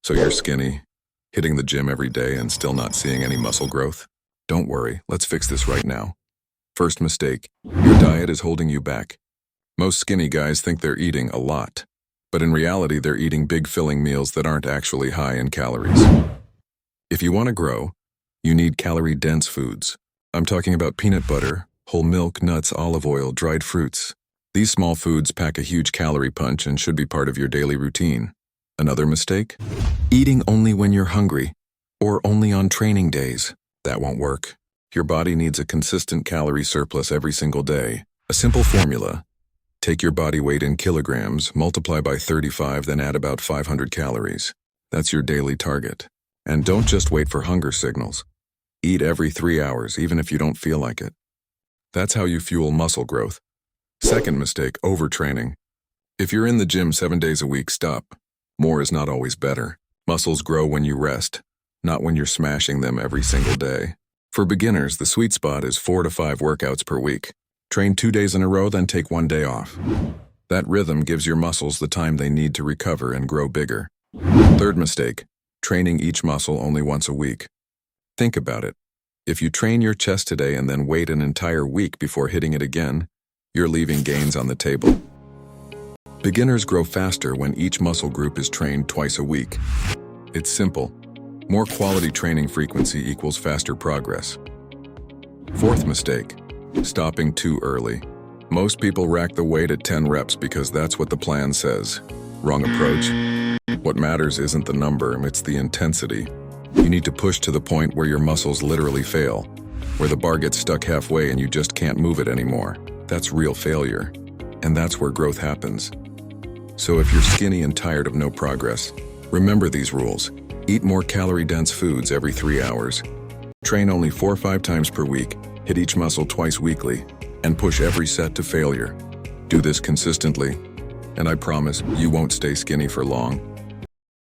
So you're skinny, hitting the gym every day and still not seeing any muscle growth? Don't worry, let's fix this right now. First mistake, your diet is holding you back. Most skinny guys think they're eating a lot, but in reality they're eating big filling meals that aren't actually high in calories. If you want to grow, you need calorie-dense foods. I'm talking about peanut butter, whole milk, nuts, olive oil, dried fruits. These small foods pack a huge calorie punch and should be part of your daily routine. Another mistake? Eating only when you're hungry, or only on training days. That won't work. Your body needs a consistent calorie surplus every single day. A simple formula. Take your body weight in kilograms, multiply by 35, then add about 500 calories. That's your daily target. And don't just wait for hunger signals. Eat every 3 hours, even if you don't feel like it. That's how you fuel muscle growth. Second mistake, overtraining. If you're in the gym 7 days a week, stop. More is not always better. Muscles grow when you rest, not when you're smashing them every single day. For beginners, the sweet spot is 4 to 5 workouts per week. Train 2 days in a row, then take 1 day off. That rhythm gives your muscles the time they need to recover and grow bigger. Third mistake, training each muscle only once a week. Think about it. If you train your chest today and then wait an entire week before hitting it again, you're leaving gains on the table. Beginners grow faster when each muscle group is trained twice a week. It's simple. More quality training frequency equals faster progress. Fourth mistake, stopping too early. Most people rack the weight at 10 reps because that's what the plan says. Wrong approach. What matters isn't the number, it's the intensity. You need to push to the point where your muscles literally fail, where the bar gets stuck halfway and you just can't move it anymore. That's real failure, and that's where growth happens. So if you're skinny and tired of no progress, remember these rules. Eat more calorie-dense foods every 3 hours. Train only 4 or 5 times per week, hit each muscle twice weekly, and push every set to failure. Do this consistently, and I promise you won't stay skinny for long.